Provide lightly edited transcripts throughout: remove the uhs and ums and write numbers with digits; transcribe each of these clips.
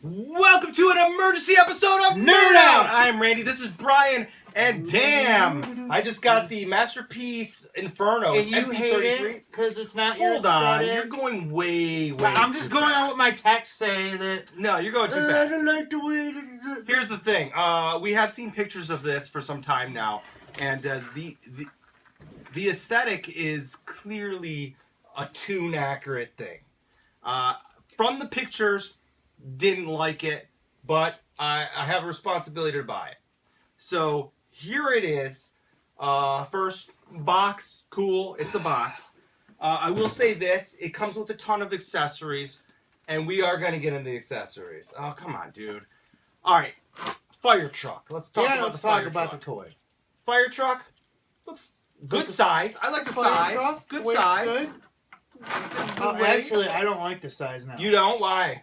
Welcome to an emergency episode of Knerdout! I'm Randy, this is Brian, and damn, I just got the Masterpiece Inferno. And it's you MP-33. hate it because it's not your Hold on, aesthetic. you're going way I'm just too going fast. on what my texts say that... No, you're going too I fast. don't like the way... Here's the thing, we have seen pictures of this for some time now, and the aesthetic is clearly a tune-accurate thing. From the pictures, didn't like it, but I have a responsibility to buy it. So here it is. First box, cool. It's the box. I will say this: it comes with a ton of accessories, and we are going to get into the accessories. Oh, come on, dude. All right, fire truck. Let's talk about the fire truck. Let's talk about the toy. Fire truck looks good size. I like the size. Truck, good size. Good. Actually, I don't like the size now. You don't? Why?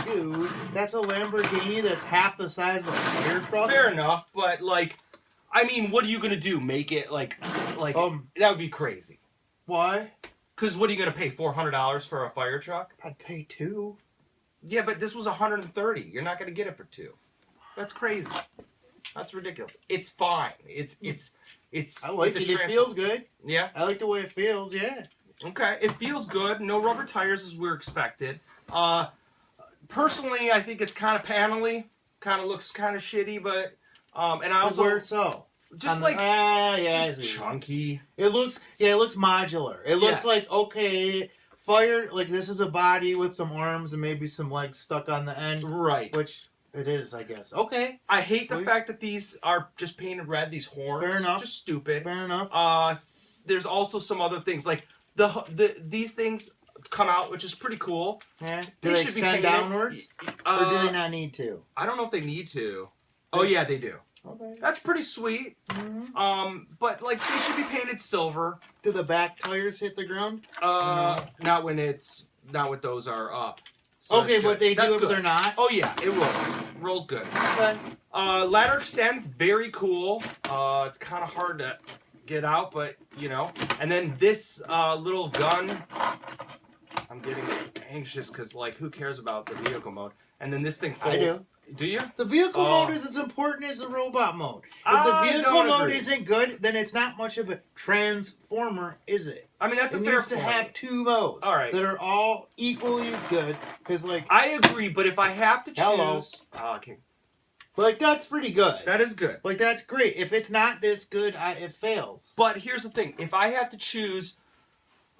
Dude, that's a Lamborghini that's half the size of a fire truck. Fair enough, but like, I mean, what are you gonna do? Make it like that would be crazy. Why? Because what are you gonna pay? $400 for a fire truck? I'd pay $2. Yeah, but this was $130. You're not gonna get it for $2. That's crazy. That's ridiculous. It's fine. It's. I like it. It feels good. Yeah. I like the way it feels. Yeah. Okay, it feels good. No rubber tires as we're expected. Personally, I think it's kind of panely. Kind of looks kind of shitty, but and I also where so just just chunky. It looks modular. It looks like okay, fire like this is a body with some arms and maybe some legs stuck on the end. Right. Which it is, I guess. Okay. I hate the fact that these are just painted red. These horns. Fair enough. Just stupid. Fair enough. There's also some other things like these things come out, which is pretty cool. Yeah. Do they extend downwards? Or do they not need to? I don't know if they need to. Oh yeah, they do. Okay. That's pretty sweet. Mm-hmm. But like they should be painted silver. Do the back tires hit the ground? Not when those are up. So okay, but they do if they're not. Oh yeah, it rolls. Rolls good. Okay. Ladder extends, very cool. It's kind of hard to get out, but you know. And then this little gun. I'm getting anxious because, like, who cares about the vehicle mode? And then this thing folds. I do. Do you? The vehicle mode is as important as the robot mode. If the vehicle mode isn't good, then it's not much of a transformer, is it? I mean, that's a fair point. It needs to have two modes that are all equally as good. Because, like, I agree, but if I have to choose... okay. Like, that's pretty good. That is good. Like, that's great. If it's not this good, it fails. But here's the thing. If I have to choose...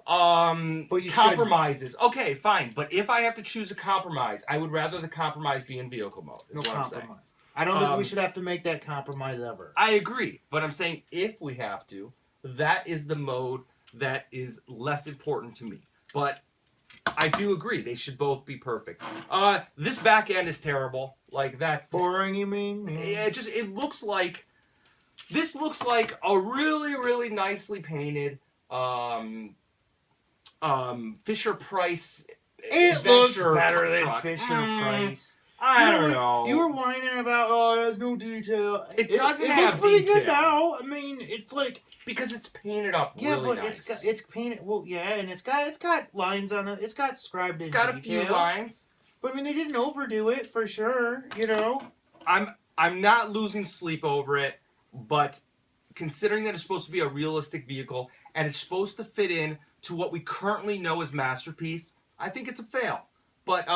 compromises. Shouldn't. Okay, fine. But if I have to choose a compromise, I would rather the compromise be in vehicle mode. No compromise. I don't think we should have to make that compromise ever. I agree. But I'm saying if we have to, that is the mode that is less important to me. But I do agree. They should both be perfect. This back end is terrible. Like, that's... boring, you mean? Yeah. It looks like... This looks like a really, really nicely painted... Fisher Price. It looks better than Fisher Price. I don't know. You were whining about there's no detail. It doesn't have looks pretty detail. good now. I mean, it's like because it's painted up. Yeah, really but nice. it's painted. Well, yeah, and it's got lines on it. It's got scribed. It's got detail. A few lines. But I mean, they didn't overdo it for sure. You know. I'm not losing sleep over it, but considering that it's supposed to be a realistic vehicle and it's supposed to fit in to what we currently know as Masterpiece, I think it's a fail. But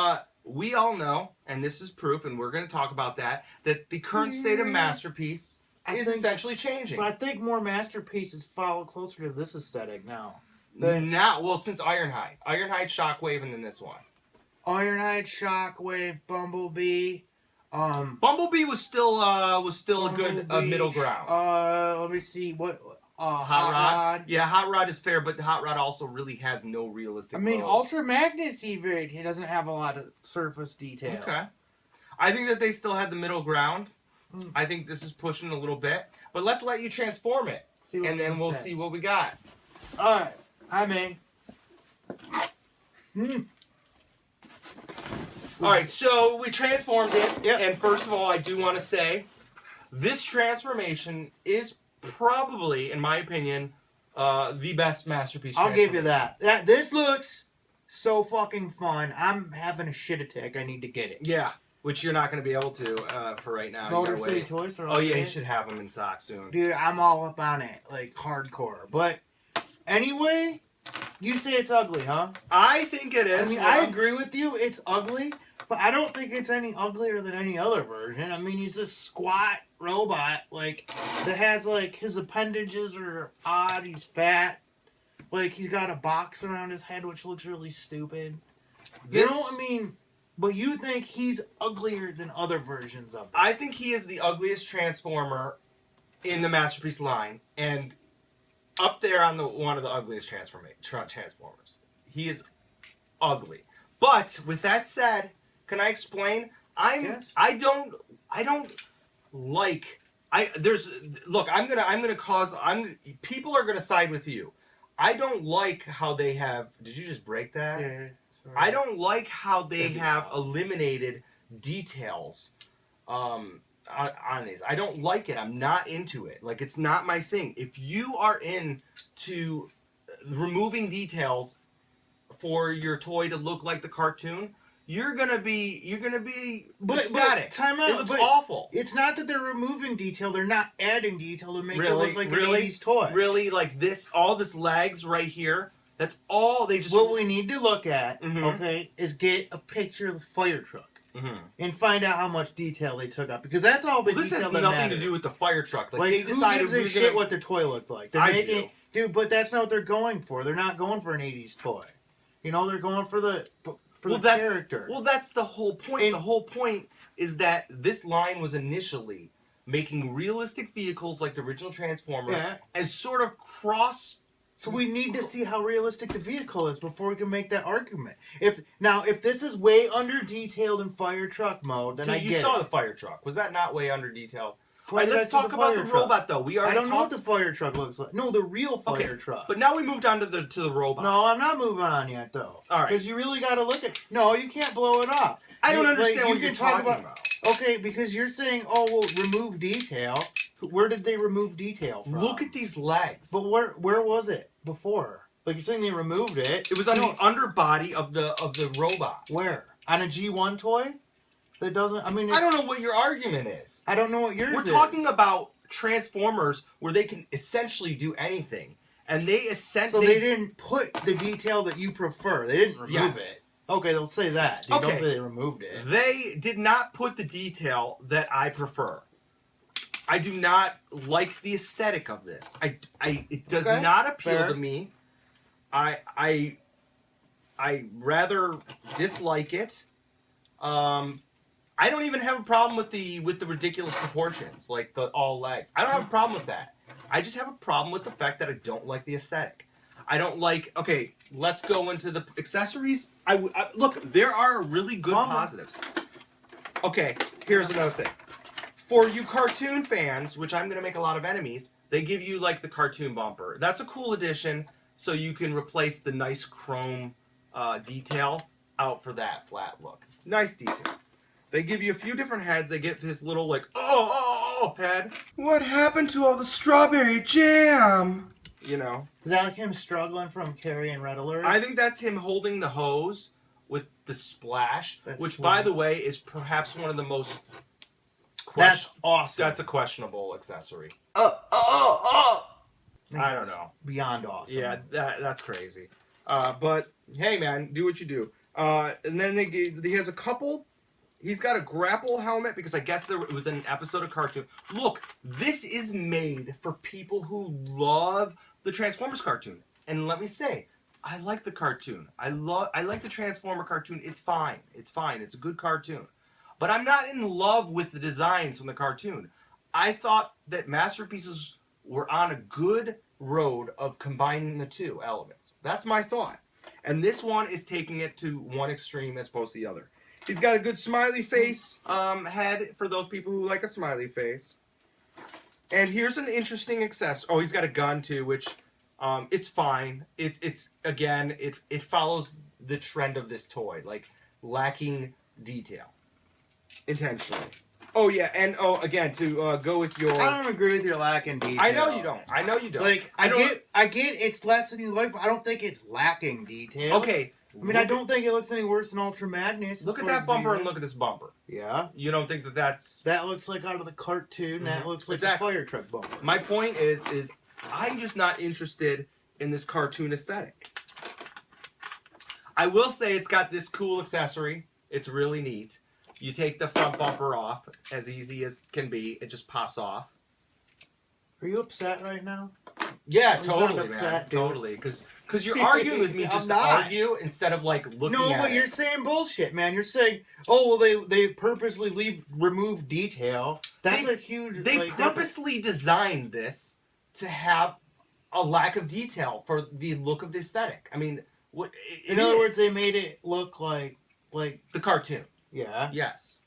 we all know, and this is proof, and we're going to talk about that the current state of Masterpiece is essentially changing. But I think more Masterpieces follow closer to this aesthetic now. Since Ironhide. Ironhide, Shockwave, and then this one. Ironhide, Shockwave, Bumblebee. Bumblebee was still a good middle ground. Let me see what... Hot Rod. Yeah, Hot Rod is fair, but Hot Rod also really has no realistic mode. Ultra Magnus, he doesn't have a lot of surface detail. Okay. I think that they still had the middle ground. I think this is pushing a little bit. But let's let you transform it. And then we'll see what we got. Alright. I'm in. Alright, so we transformed it. Yep. And first of all, I do want to say, this transformation is probably, in my opinion, the best Masterpiece. I'll give you that. This looks so fucking fun. I'm having a shit attack. I need to get it. Yeah. which you're not going to be able to for right now. Motor You gotta City wait. Toys are Oh yeah, you okay. should have them in stock soon. Dude, I'm all up on it, like hardcore. But anyway, you say it's ugly, huh? I think it is. I mean, I agree with you. It's ugly, but I don't think it's any uglier than any other version. I mean, he's this squat robot, like, that has, like, his appendages are odd. He's fat. Like, he's got a box around his head, which looks really stupid. You know, I mean, but you think he's uglier than other versions of him. I think he is the ugliest Transformer in the Masterpiece line, and up there on one of the ugliest Transformers. He is ugly. But with that said, can I explain? Yes. I don't like people are gonna side with you. I don't like how they have. Did you just break that? Yeah. Sorry. I don't like how they have eliminated details on these. I don't like it. I'm not into it. Like, it's not my thing. If you are into removing details for your toy to look like the cartoon, you're gonna be ecstatic. But time out. It looks awful. It's not that they're removing detail; they're not adding detail to make it Really? look like Really? an 80s toy. Really, like this, all this legs right here. That's all they just. What we need to look at, Mhm. okay, is get a picture of the fire truck Mhm. and find out how much detail they took out, because that's all the Well, this detail has that nothing matters. to do with the fire truck. Like, Like, they who decided gives a we're shit gonna. what their toy looked like? They're I making, do. dude, but that's not what they're going for. They're not going for an 80s toy. You know, they're going for the character. Well, that's the whole point. And- The whole point is that this line was initially making realistic vehicles like the original Transformers Yeah. and sort of cross. So we need to see how realistic the vehicle is before we can make that argument. If this is way under detailed in fire truck mode, then So I you get saw it. the fire truck. Was that not way under detailed? All Point right, let's that to talk about the fire truck. robot though. We I already don't know what talked. the fire truck looks like. No, the real fire truck. But now we moved on to the robot. No, I'm not moving on yet, though. All right. Because you really got to look at. No, you can't blow it up. I don't understand like, what you you're can talk talking about. Okay, because you're saying, oh, well, remove detail. Where did they remove detail from? Look at these legs. But where was it before? Like, you're saying they removed it. It was on the underbody of the robot. Where? On a G1 toy? That doesn't. I mean, I don't know what your argument is. I don't know what yours is. We're talking about Transformers where they can essentially do anything, and they So they didn't put the detail that you prefer. They didn't remove it. Okay, they'll say that. Dude, Okay. Don't say they removed it. They did not put the detail that I prefer. I do not like the aesthetic of this. It does Okay, not appeal fair. to me. I rather dislike it. I don't even have a problem with the ridiculous proportions, like the all legs. I don't have a problem with that. I just have a problem with the fact that I don't like the aesthetic. I don't like. Okay, let's go into the accessories. Look, there are really good positives. Okay, here's another thing. For you cartoon fans, which I'm gonna make a lot of enemies, they give you like the cartoon bumper. That's a cool addition, so you can replace the nice chrome detail out for that flat look. Nice detail. They give you a few different heads. They get this little like head. What happened to all the strawberry jam? You know. Is that like him struggling from carrying Red Alert? I think that's him holding the hose with the splash, That's which, sweet. by the way, is perhaps one of the most. That's awesome. That's a questionable accessory. think I don't that's know. Beyond awesome. Yeah, that's crazy. But hey, man, do what you do. And then he has a couple. He's got a grapple helmet because I guess it was an episode of cartoon. Look, this is made for people who love the Transformers cartoon. And let me say, I like the cartoon. I like the Transformer cartoon. It's fine. It's fine. It's a good cartoon. But I'm not in love with the designs from the cartoon. I thought that Masterpieces were on a good road of combining the two elements. That's my thought. And this one is taking it to one extreme as opposed to the other. He's got a good smiley face head for those people who like a smiley face. And here's an interesting accessory. Oh, he's got a gun too, which it's fine. It's again, it follows the trend of this toy, like lacking detail intentionally. Oh yeah, and again to go with your. I don't agree with your lack in detail. I know you don't. I know you don't. Like I get it's less than you like, but I don't think it's lacking detail. Okay. I mean, I don't think it looks any worse than Ultra Magnus. Look at that bumper and look at this bumper. Yeah. You don't think that's... That looks like out of the cartoon. Mm-hmm. That looks like a fire truck bumper. My point is I'm just not interested in this cartoon aesthetic. I will say it's got this cool accessory. It's really neat. You take the front bumper off, as easy as can be. It just pops off. Are you upset right now? Yeah, totally, man. Totally. Because you're arguing with me just to argue instead of, like, looking at it. No, but you're saying bullshit, man. You're saying, oh, well, they purposely remove detail. That's a huge... They purposely designed this to have a lack of detail for the look of the aesthetic. I mean... In other words, they made it look like the cartoon. Yeah. Yes.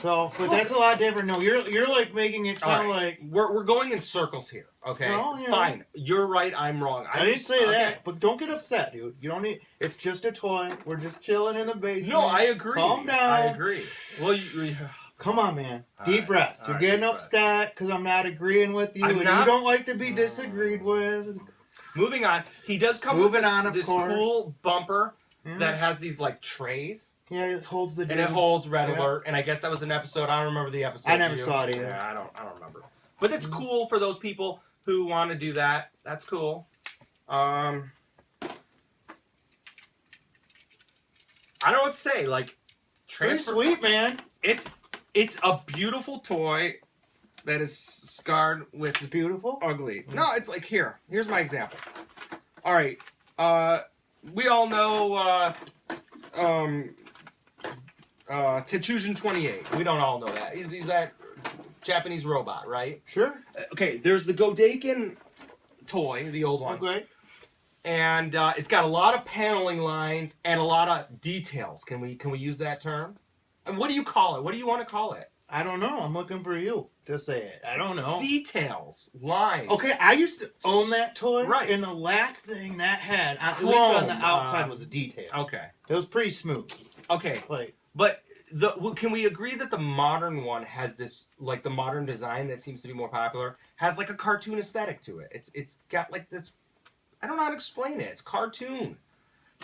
So, but that's a lot different. No, you're like making it sound like we're going in circles here. Okay. No, you know, fine. You're right. I'm wrong. I didn't say that. But don't get upset, dude. You don't need. It's just a toy. We're just chilling in the basement. No, I agree. Calm down. I agree. Well, come on, man. Deep breaths. You're getting upset because I'm not agreeing with you, and you don't like to be disagreed with. Moving on. He does come with this cool bumper that has these like trays. Yeah, it holds the... And it holds Red Alert. And I guess that was an episode. I don't remember the episode. I never saw it either. Yeah, I don't remember. But it's cool for those people who want to do that. That's cool. I don't know what to say. Like, pretty sweet, man. It's a beautiful toy that is scarred with... Beautiful? Ugly. No, it's like, here's my example. All right. We all know... Tetsugen 28. We don't all know that. He's that Japanese robot, right? Sure. Okay, there's the Godeiken toy, the old one. Okay. And it's got a lot of paneling lines and a lot of details. Can we use that term? And what do you call it? What do you want to call it? I don't know. I'm looking for you to say it. I don't know. Details, lines. Okay, I used to own that toy. Right. And the last thing that had, at least on the outside, was detail. Okay. It was pretty smooth. Okay. But can we agree that the modern one has this, like the modern design that seems to be more popular, has like a cartoon aesthetic to it. It's got like this, I don't know how to explain it. It's cartoon.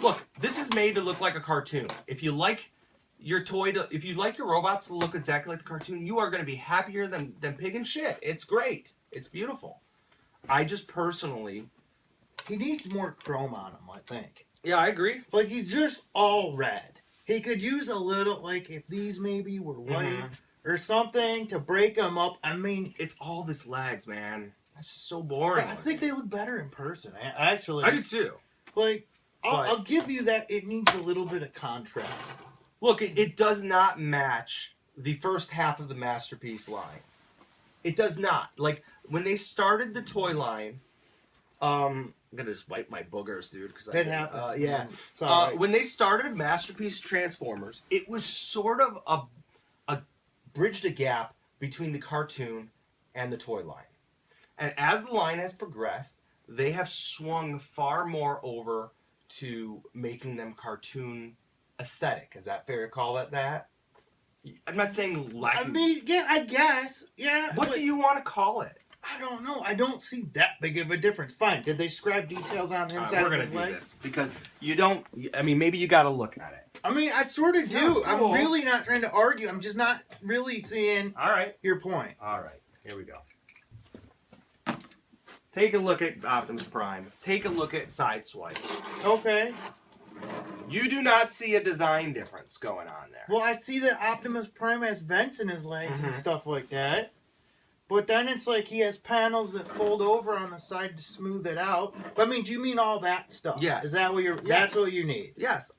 Look, this is made to look like a cartoon. If you like your if you like your robots to look exactly like the cartoon, you are going to be happier than pig and shit. It's great. It's beautiful. I just personally... He needs more chrome on him, I think. Yeah, I agree. Like, he's just all red. He could use a little, like, if these maybe were white or something to break them up. I mean... It's all this legs, man. That's just so boring. I think they look better in person, actually. I do too. Like, I'll give you that it needs a little bit of contrast. Look, it does not match the first half of the Masterpiece line. It does not. Like, when they started the toy line... I'm gonna just wipe my boogers, dude. That happens. Yeah. When they started Masterpiece Transformers, it was sort of a bridged a gap between the cartoon and the toy line. And as the line has progressed, they have swung far more over to making them cartoon aesthetic. Is that fair to call it that? I'm not saying lacking. I mean, yeah, I guess. Yeah. What do you want to call it? I don't know. I don't see that big of a difference. Fine. Did they scribe details on the inside of his legs? We're going to do this because you don't... I mean, maybe you got to look at it. I mean, I sort of do. Cool. I'm really not trying to argue. I'm just not really seeing your point. All right. Here we go. Take a look at Optimus Prime. Take a look at Sideswipe. Okay. You do not see a design difference going on there. Well, I see that Optimus Prime has vents in his legs and stuff like that. But then it's like he has panels that fold over on the side to smooth it out. But I mean, do you mean all that stuff? Yes. Is that what you're... That's what you need? Yes.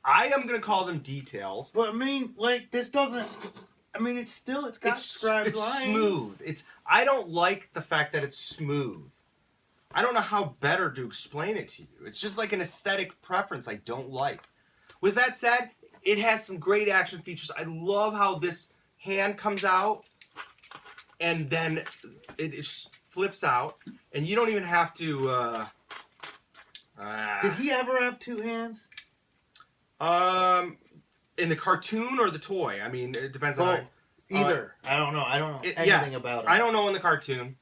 I am going to call them details. But I mean, like, this doesn't... I mean, it's got scribed lines. It's smooth. I don't like the fact that it's smooth. I don't know how better to explain it to you. It's just like an aesthetic preference I don't like. With that said, it has some great action features. I love how this hand comes out and then it just flips out, and you don't even have to... Did he ever have two hands? In the cartoon or the toy? I mean, it depends on... Either. I don't know. I don't know anything yes, about it. I don't know in the cartoon.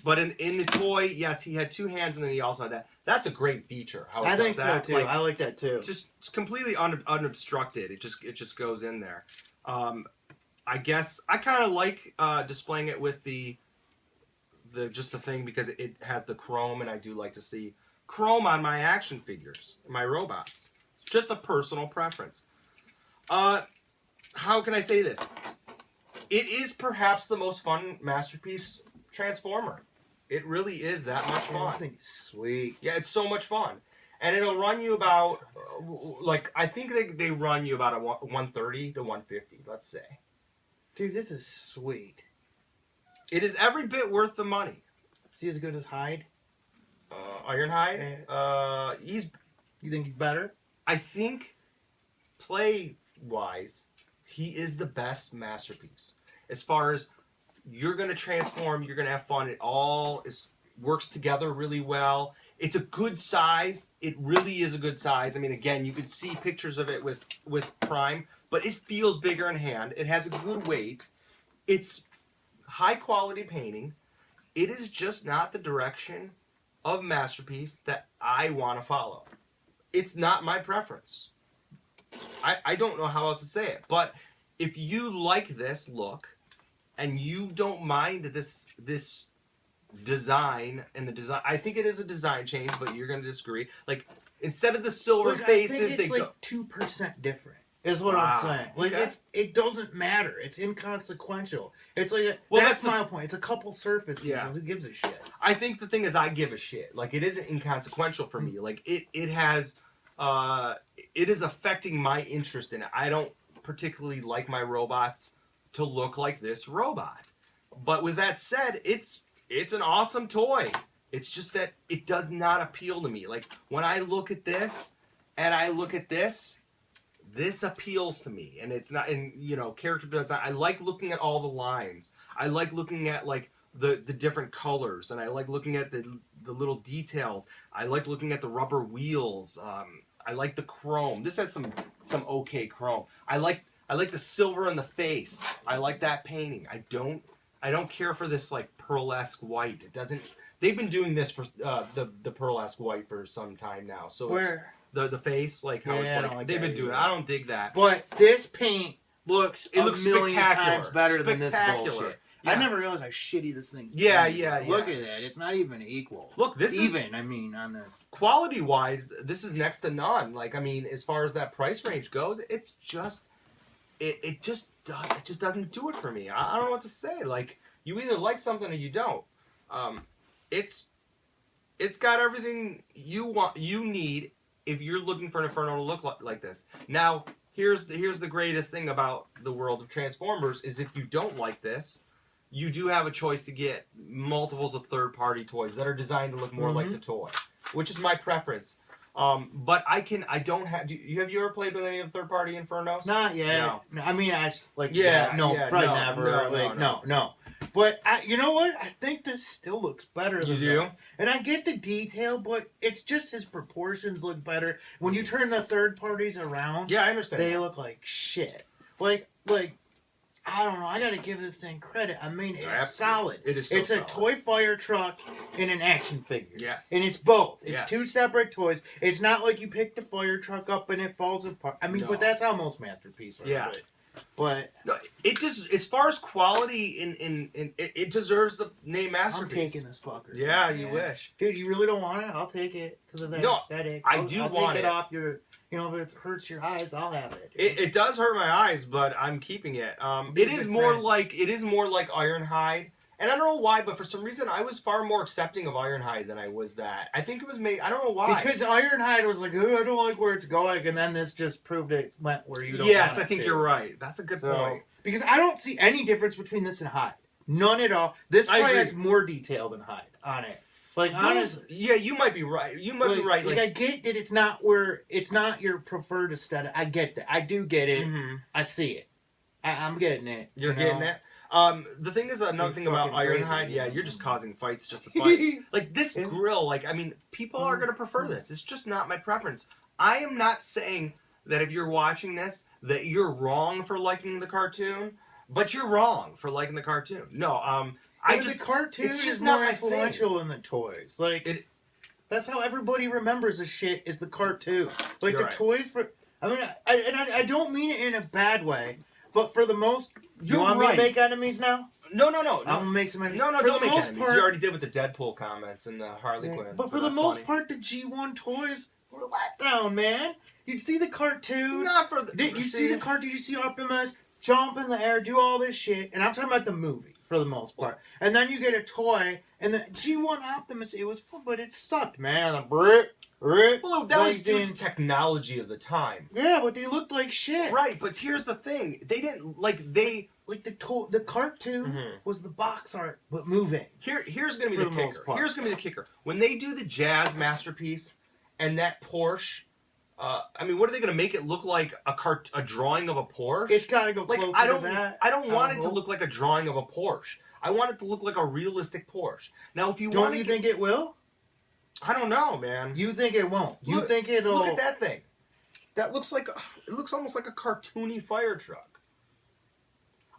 But in the toy, yes, he had 2 hands, and then he also had that. That's a great feature. How it I does think so that. too. Like, I like that too. it's completely unobstructed. It just goes in there. I guess I kind of like displaying it with the thing because it has the chrome, and I do like to see chrome on my action figures, my robots. Just a personal preference. How can I say this? It is perhaps the most fun Masterpiece Transformer. It really is that much fun. This thing's sweet. Yeah, it's so much fun. And it'll run you about, like, I think they run you about a 130 to 150, let's say. Dude, this is sweet. It is every bit worth the money. Is he as good as Hyde? Ironhide? You think he's better? I think, play-wise, he is the best Masterpiece. As far as you're going to transform, you're going to have fun. It all works together really well. It's a good size. It really is a good size. I mean, again, you could see pictures of it with Prime, but it feels bigger in hand. It has a good weight. It's high quality painting. It is just not the direction of Masterpiece that I want to follow. It's not my preference. I don't know how else to say it, but if you like this look, and you don't mind this design and the design, I think it is a design change, but you're going to disagree. Like, instead of the silver faces, I think it's like 2% different. Is what I'm saying. Like, okay. it doesn't matter. It's inconsequential. It's like that's my point. It's a couple surface details. Who gives a shit? I think the thing is, I give a shit. Like, it isn't inconsequential for me. Like, it is affecting my interest in it. I don't particularly like my robots to look like this robot. But with that said, it's an awesome toy. It's just that it does not appeal to me. Like, when I look at this and I look at this appeals to me. And it's not, and character design, I like looking at all the lines. I like looking at like the different colors, and I like looking at the little details. I like looking at the rubber wheels. I like the chrome. This has some okay chrome. I like the silver in the face. I like that painting. I don't care for this like pearlesque white. It doesn't. They've been doing this for the pearlesque white for some time now. So Where the face, like how it's like they've been doing it. I don't dig that. But this paint looks a million spectacular. times better than this bullshit. Yeah. I never realized how shitty this thing's. Yeah. Look at that. It's not even equal. Look, this is even. I mean, on this quality wise, this is next to none. Like, I mean, as far as that price range goes, it's just. It just doesn't do it for me. I don't know what to say. Like, you either like something or you don't. It's got everything you need if you're looking for an Inferno to look like this. Now, here's the greatest thing about the world of Transformers is if you don't like this, you do have a choice to get multiples of third-party toys that are designed to look more like the toy, which is my preference. But have you ever played with any of the third-party Infernos? Not yet. No. I mean, probably never. No. But you know what? I think this still looks better than that. And I get the detail, but it's just his proportions look better. When you turn the third parties around, I understand. They look like shit. Like I don't know. I gotta give this thing credit. I mean, it's solid. It is so It's solid. a toy fire truck and an action figure. Yes. And it's both. It's two separate toys. It's not like you pick the fire truck up and it falls apart. I mean, but that's how most masterpieces are. Yeah. But no, it just, as far as quality, it deserves the name masterpiece. I'm taking this fucker. Yeah, you wish. Dude, you really don't want it? I'll take it because of that aesthetic. I I'll want take it off your... if it hurts your eyes, I'll have it. It does hurt my eyes, but I'm keeping it. It is more like Ironhide, and I don't know why, but for some reason I was far more accepting of Ironhide than I was that. I think it was made. I don't know why. Because Ironhide was like, oh, I don't like where it's going, and then this just proved it went where you don't. Yes, I think you're right. That's a good point. Because I don't see any difference between this and Hyde. None at all. This probably has more detail than Hyde on it. Like, honestly, yeah, you might be right. You might be right. Like, I get that it's not your preferred aesthetic. I get that. I do get it. Mm-hmm. I see it. I'm getting it. You're getting it. The thing is, another thing about Ironhide, you're just causing fights just to fight. Like, this grill, like, I mean, people are going to prefer this. It's just not my preference. I am not saying that if you're watching this, that you're wrong for liking the cartoon. But you're wrong for liking the cartoon. No, The cartoon it's is just more not my influential thing. than the toys. Like, It- that's how everybody remembers the shit is the cartoon. Like, You're the right. toys for... I mean, I don't mean it in a bad way, but for the most... You You're want me right. to make enemies now? No. I'm gonna make some enemies. No, For don't the make most enemies. part- You already did with the Deadpool comments and the Harley Yeah, Quinn. but for the that's most funny. part, the G1 toys were let down, man. You'd see the cartoon. Not for the. You see the cartoon, you see Optimus jump in the air, do all this shit, and I'm talking about the movie for the most part. And then you get a toy, and the G1 Optimus, it was fun, but it sucked, man. The Well, that was due to technology of the time. Yeah, but they looked like shit. Right, but here's the thing: they didn't like the cartoon was the box art, but moving. Here's gonna be For the the kicker. most part. Here's gonna be the kicker. When they do the Jazz masterpiece and that Porsche, I mean, what are they gonna make it look like a drawing of a Porsche? It's got to go like closer I don't to that. I don't want it to hope. look like a drawing of a Porsche. I want it to look like a realistic Porsche. Now, if you Don't want you to think it will? I don't know, man. You think it won't? You Look- think it'll? Look at that thing. That looks like it looks almost like a cartoony fire truck.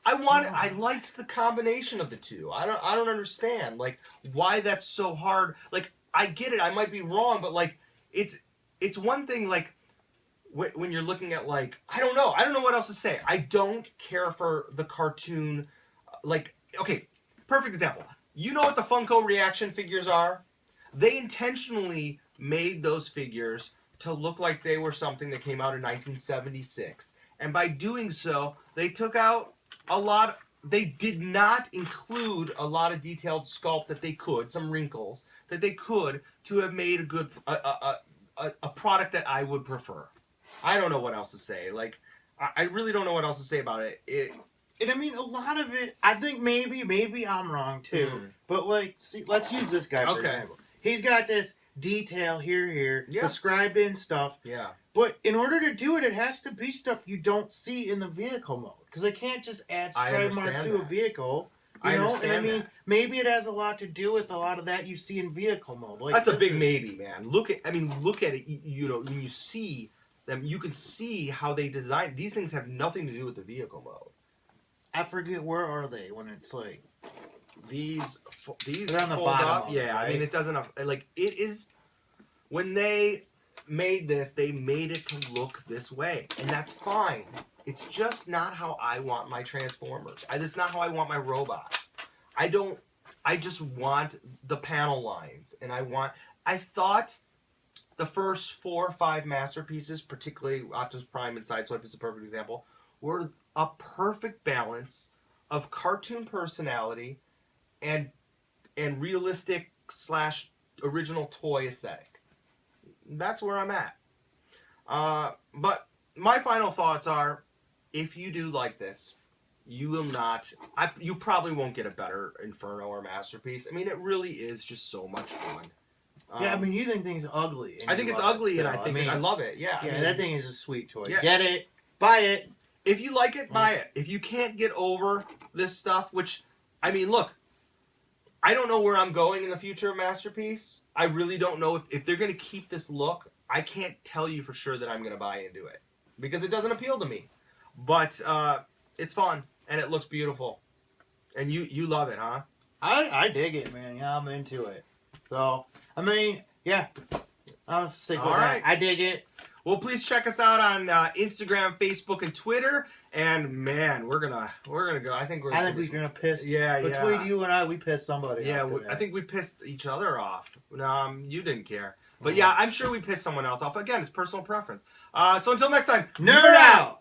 I liked the combination of the two. I don't understand like why that's so hard. Like I get it. I might be wrong, but like it's one thing like when you're looking at like I don't know what else to say. I don't care for the cartoon. Like okay, perfect example. You know what the Funko reaction figures are? They intentionally made those figures to look like they were something that came out in 1976. And by doing so, they took out a lot. They did not include a lot of detailed sculpt that they could, some wrinkles that they could to have made a good a product that I would prefer. I don't know what else to say. Like I really don't know what else to say about it. And I mean, a lot of it. I think maybe I'm wrong too. But like, see, let's use this guy for example. He's got this detail here, described in stuff. Yeah. But in order to do it, it has to be stuff you don't see in the vehicle mode. Because I can't just add stride marks to a vehicle. You know? And I mean, maybe it has a lot to do with a lot of that you see in vehicle mode. Like that's a big maybe, man. Look at it. You know, when you see them, you can see how they design. These things have nothing to do with the vehicle mode. I forget where are they when it's like these they're on the fold bottom up. of it, Yeah, right? I mean it doesn't have like it is. When they made this, they made it to look this way, and that's fine. It's just not how I want my Transformers. That's not how I want my robots. I just want the panel lines, and I thought the first 4 or 5 masterpieces, particularly Optimus Prime and Sideswipe is a perfect example, were a perfect balance of cartoon personality and realistic / original toy aesthetic. That's where I'm at. But my final thoughts are, if you do like this, you will not. You probably won't get a better Inferno or Masterpiece. I mean, it really is just so much fun. yeah, I mean, you think things ugly. I think it's ugly, and I think I love it. Yeah, Yeah, I mean, that thing is a sweet toy. Yeah. Get it, buy it. If you like it, buy it. If you can't get over this stuff, which, I mean, look, I don't know where I'm going in the future of Masterpiece. I really don't know if they're going to keep this look. I can't tell you for sure that I'm going to buy into it because it doesn't appeal to me. But it's fun, and it looks beautiful. And you love it, huh? I dig it, man. Yeah, I'm into it. So, I mean, yeah, I'll stick with All that. right. I dig it. Well, please check us out on Instagram, Facebook, and Twitter. And man, we're gonna go. I think we're gonna piss. Yeah, Between you and I, we pissed somebody. Yeah, off today. I think we pissed each other off. You didn't care, but yeah, I'm sure we pissed someone else off. Again, it's personal preference. So until next time, Nerd out.